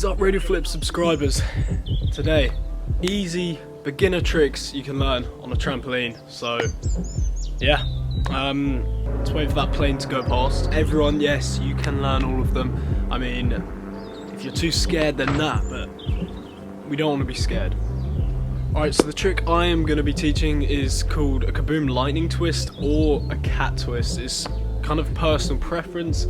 is up, Radial Flip subscribers. Today, easy beginner tricks you can learn on a trampoline. So, yeah, let's wait for that plane to go past. Everyone, yes, you can learn all of them. I mean, if you're too scared, then that, but we don't want to be scared. Alright, so the trick I am going to be teaching is called a kaboom lightning twist or a cat twist. It's kind of personal preference.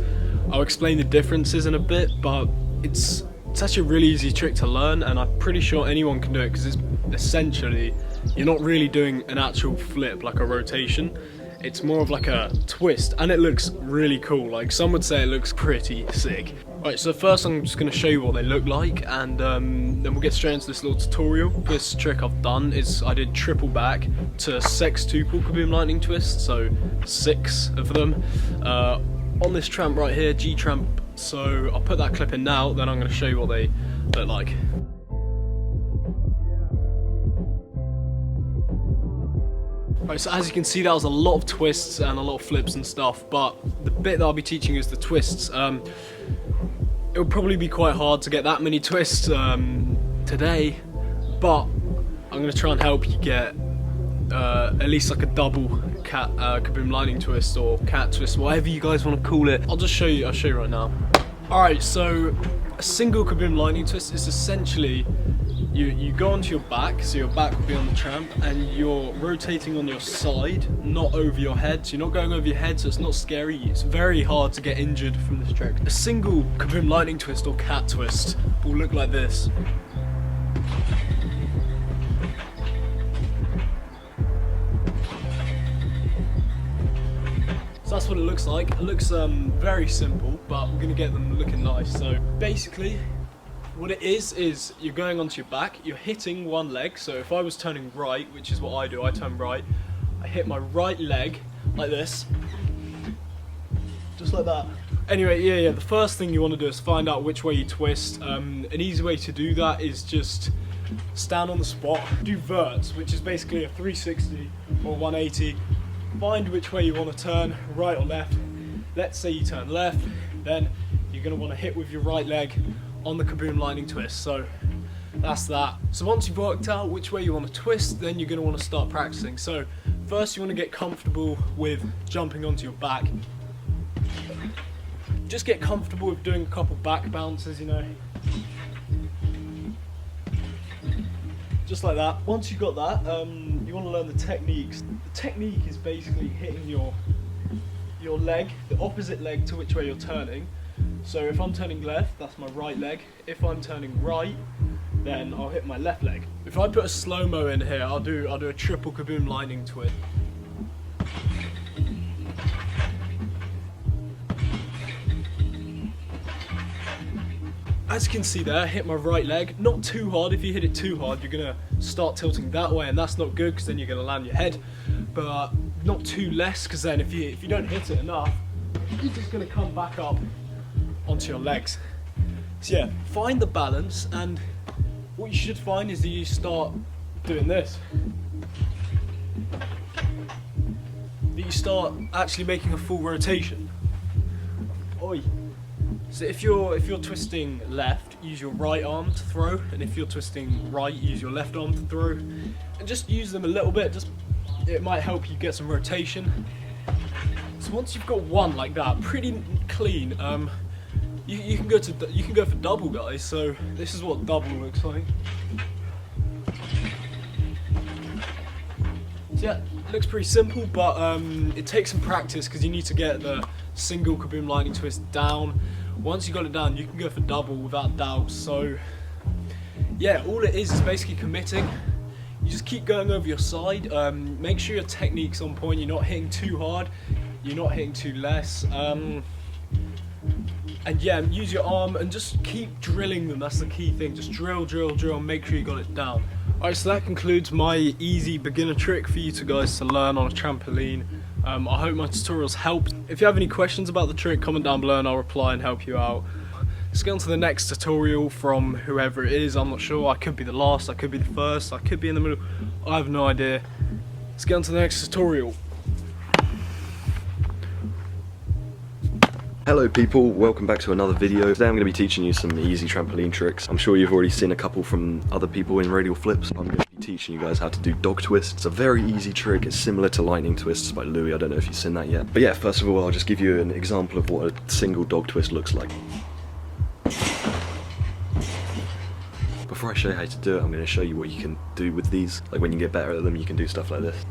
I'll explain the differences in a bit, but it's actually a really easy trick to learn, and I'm pretty sure anyone can do it because it's essentially, you're not really doing an actual flip like a rotation. It's more of like a twist, and it looks really cool. Like, some would say it looks pretty sick. Right, so first I'm just going to show you what they look like, and then we'll get straight into this little tutorial. This trick I've done is I did triple back to sextuple kaboom lightning twist, so 6 of them on this tramp right here, G tramp. So I'll put that clip in now, then I'm going to show you what they look like. Right, so as you can see, that was a lot of twists and a lot of flips and stuff, but the bit that I'll be teaching is the twists. It'll probably be quite hard to get that many twists today, but I'm going to try and help you get at least like a double cat kaboom lightning twist or cat twist, whatever you guys want to call it. I'll show you right now. Alright, so a single kaboom lightning twist is essentially you go onto your back, so your back will be on the tramp, and you're rotating on your side, not over your head. So you're not going over your head, so it's not scary. It's very hard to get injured from this trick. A single kaboom lightning twist or cat twist will look like this. So that's what it looks like. It looks very simple, but we're gonna get them looking nice. So basically, what it is you're going onto your back, you're hitting one leg. So if I was turning right, which is what I do, I turn right, I hit my right leg like this, just like that. Anyway, yeah, the first thing you want to do is find out which way you twist. An easy way to do that is just stand on the spot, do verts, which is basically a 360 or 180. Find which way you want to turn, right or left. Let's say you turn left, then you're going to want to hit with your right leg on the kaboom lightning twist. So that's that. So once you've worked out which way you want to twist, then you're going to want to start practicing. So first you want to get comfortable with jumping onto your back. Just get comfortable with doing a couple back bounces, you know, just like that. Once you've got that, you want to learn the techniques. The technique is basically hitting your leg, the opposite leg to which way you're turning. So if I'm turning left, that's my right leg. If I'm turning right, then I'll hit my left leg. If I put a slow-mo in here, I'll do a triple kaboom lightning twist. As you can see there, hit my right leg, not too hard. If you hit it too hard, you're gonna start tilting that way, and that's not good because then you're gonna land your head. But not too less, because then if you don't hit it enough, you're just gonna come back up onto your legs. So yeah, find the balance, and what you should find is that you start doing this. That you start actually making a full rotation. Oi. So if you're twisting left, use your right arm to throw, and if you're twisting right, use your left arm to throw, and just use them a little bit. It might help you get some rotation. So once you've got one like that, pretty clean, you can go for double, guys. So this is what double looks like. So yeah, it looks pretty simple, but it takes some practice because you need to get the single kaboom lightning twist down. Once you got it down, you can go for double without doubt. So yeah, all it is basically committing. You just keep going over your side. Make sure your technique's on point. You're not hitting too hard, you're not hitting too less. And yeah, use your arm and just keep drilling them. That's the key thing. Just drill, and make sure you got it down. Alright, so that concludes my easy beginner trick for you guys to learn on a trampoline. I hope my tutorials helped. If you have any questions about the trick, comment down below and I'll reply and help you out. Let's get on to the next tutorial from whoever it is. I'm not sure. I could be the last, I could be the first, I could be in the middle. I have no idea. Let's get on to the next tutorial. Hello people, welcome back to another video. Today I'm going to be teaching you some easy trampoline tricks. I'm sure you've already seen a couple from other people in Radial Flips. I'm going to be teaching you guys how to do dog twists. It's a very easy trick. It's similar to lightning twists by Louis. I don't know if you've seen that yet. But yeah, first of all, I'll just give you an example of what a single dog twist looks like. Before I show you how to do it, I'm going to show you what you can do with these. Like when you get better at them, you can do stuff like this.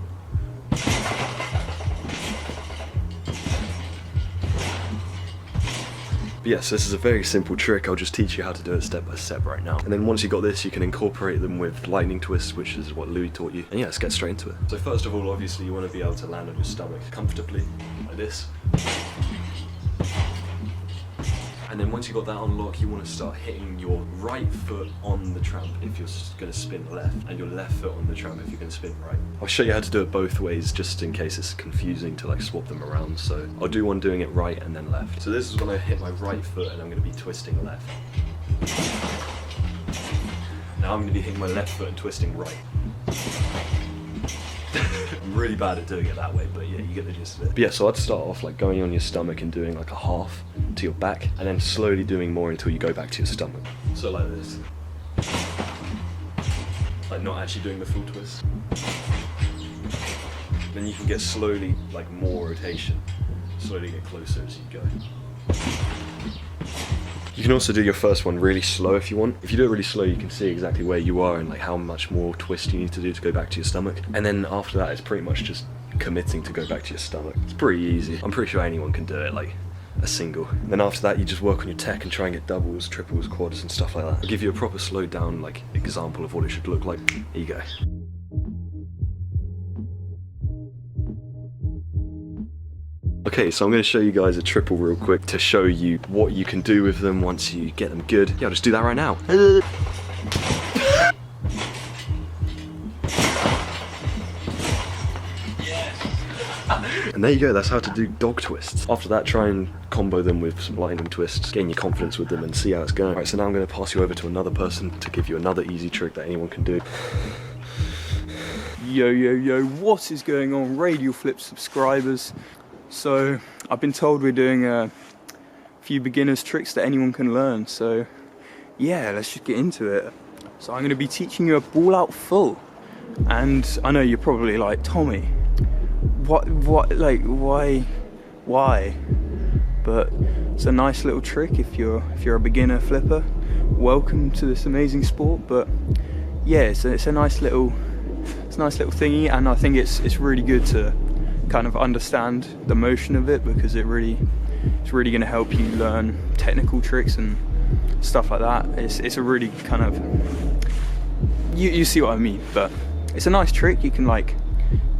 But yes, this is a very simple trick. I'll just teach you how to do it step by step right now. And then once you've got this, you can incorporate them with lightning twists, which is what Louis taught you. And yeah, let's get straight into it. So first of all, obviously you want to be able to land on your stomach comfortably, like this. And then once you've got that on lock, you want to start hitting your right foot on the tramp if you're going to spin left, and your left foot on the tramp if you're going to spin right. I'll show you how to do it both ways, just in case it's confusing to like swap them around. So I'll do one doing it right and then left. So this is when I hit my right foot and I'm going to be twisting left. Now I'm going to be hitting my left foot and twisting right. I'm really bad at doing it that way, but yeah, you get the gist of it. But yeah, so I'd start off like going on your stomach and doing like a half to your back, and then slowly doing more until you go back to your stomach. So like this. Like not actually doing the full twist. Then you can get slowly like more rotation. Slowly get closer as you go. You can also do your first one really slow if you want. If you do it really slow, you can see exactly where you are and like how much more twist you need to do to go back to your stomach. And then after that, it's pretty much just committing to go back to your stomach. It's pretty easy. I'm pretty sure anyone can do it, like a single. And then after that, you just work on your tech and try and get doubles, triples, quads and stuff like that. I'll give you a proper slowed down like example of what it should look like. Here you go. Okay, so I'm going to show you guys a triple real quick to show you what you can do with them once you get them good. Yeah, I'll just do that right now. And there you go, that's how to do dog twists. After that, try and combo them with some lightning twists, gain your confidence with them and see how it's going. Alright, so now I'm going to pass you over to another person to give you another easy trick that anyone can do. Yo, what is going on, Radial Flips subscribers? So, I've been told we're doing a few beginners tricks that anyone can learn, so yeah, let's just get into it. So I'm going to be teaching you a ball out full, and I know you're probably like, Tommy, what, like, why? But it's a nice little trick if you're a beginner flipper. Welcome to this amazing sport, but yeah, it's a nice little thingy, and I think it's really good to kind of understand the motion of it, because it's really going to help you learn technical tricks and stuff like that. It's a really kind of, you see what I mean, but it's a nice trick. You can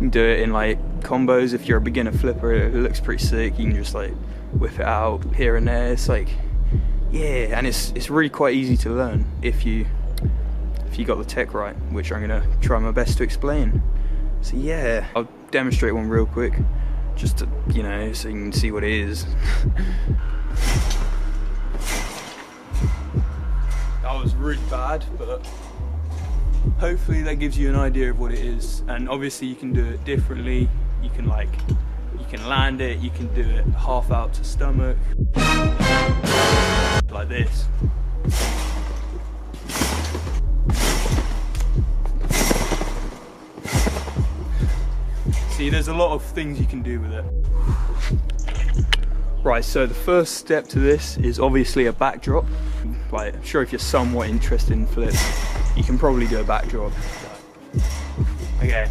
do it in like combos. If you're a beginner flipper, it looks pretty sick. You can just like whip it out here and there. It's like, yeah, and it's really quite easy to learn if you got the tech right, which I'm gonna try my best to explain. So yeah, I'll demonstrate one real quick, just to, you know, so you can see what it is. That was really bad, but hopefully that gives you an idea of what it is. And obviously you can do it differently. You can land it, you can do it half out to stomach, like this. See, there's a lot of things you can do with it. Right, so the first step to this is obviously a backdrop. Like, I'm sure if you're somewhat interested in flips, you can probably do a backdrop. Okay,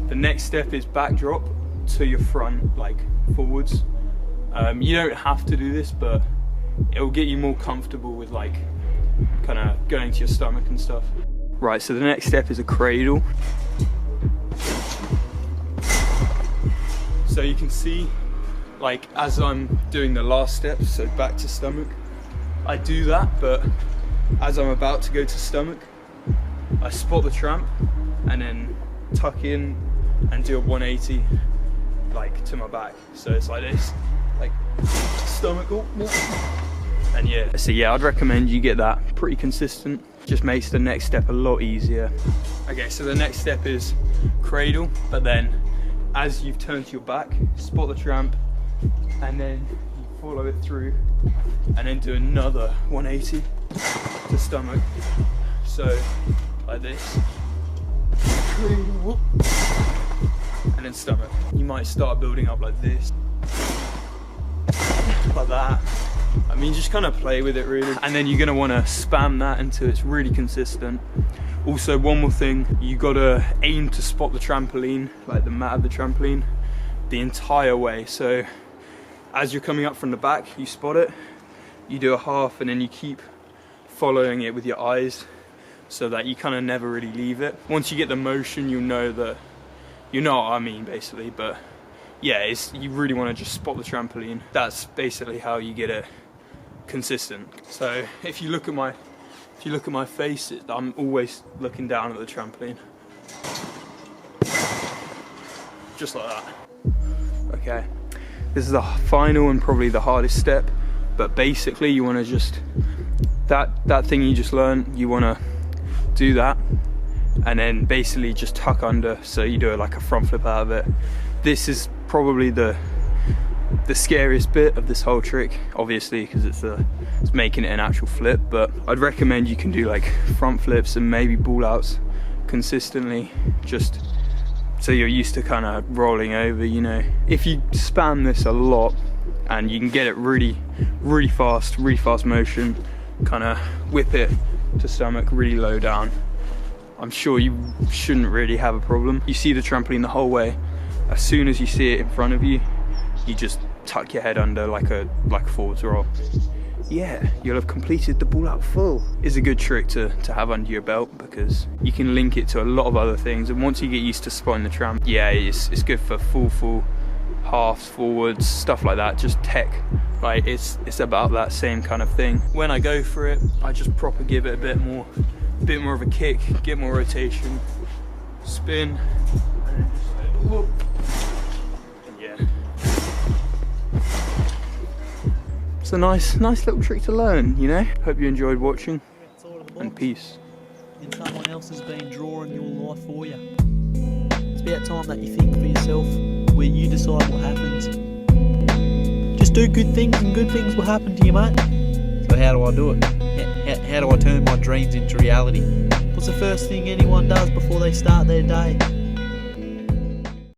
the next step is backdrop to your front, like forwards. You don't have to do this, but it'll get you more comfortable with like kind of going to your stomach and stuff. Right, so the next step is a cradle. So you can see, like, as I'm doing the last step, so back to stomach, I do that, but as I'm about to go to stomach, I spot the tramp and then tuck in and do a 180, like, to my back. So it's like this, like, stomach, and yeah. So yeah, I'd recommend you get that pretty consistent. Just makes the next step a lot easier. Okay, so the next step is cradle, but then as you've turned to your back, spot the tramp, and then you follow it through, and then do another 180 to stomach. So, like this. And then stomach. You might start building up like this. Like that. I mean, just kind of play with it really. And then you're gonna wanna spam that until it's really consistent. Also, one more thing, you gotta aim to spot the trampoline, like the mat of the trampoline, the entire way. So as you're coming up from the back, you spot it, you do a half, and then you keep following it with your eyes so that you kind of never really leave it. Once you get the motion, you'll know that, you know what I mean basically. But yeah, you really want to just spot the trampoline. That's basically how you get it consistent. So if you look at my face, I'm always looking down at the trampoline. Just like that. Okay, this is the final and probably the hardest step, but basically you want to just, that thing you just learned, you want to do that, and then basically just tuck under, so you do like a front flip out of it. This is probably the scariest bit of this whole trick, obviously, because it's making it an actual flip, but I'd recommend you can do like front flips and maybe ball outs consistently, just so you're used to kind of rolling over, you know. If you spam this a lot and you can get it really fast motion, kind of whip it to stomach really low down, I'm sure you shouldn't really have a problem. You see the trampoline the whole way. As soon as you see it in front of you, you just tuck your head under like a forwards roll. Yeah, you'll have completed the ball out full. It's a good trick to have under your belt because you can link it to a lot of other things, and once you get used to spotting the tramp, yeah, it's good for full halves, forwards, stuff like that. Just tech, like it's about that same kind of thing. When I go for it, I just proper give it a bit more of a kick, get more rotation, spin, and then just whoop. And yeah. It's a nice little trick to learn, you know. Hope you enjoyed watching, and peace. And someone else has been drawing your life for you. It's about time that you think for yourself, where you decide what happens. Just do good things and good things will happen to you, mate. So how do I do it? How do I turn my dreams into reality? What's the first thing anyone does before they start their day?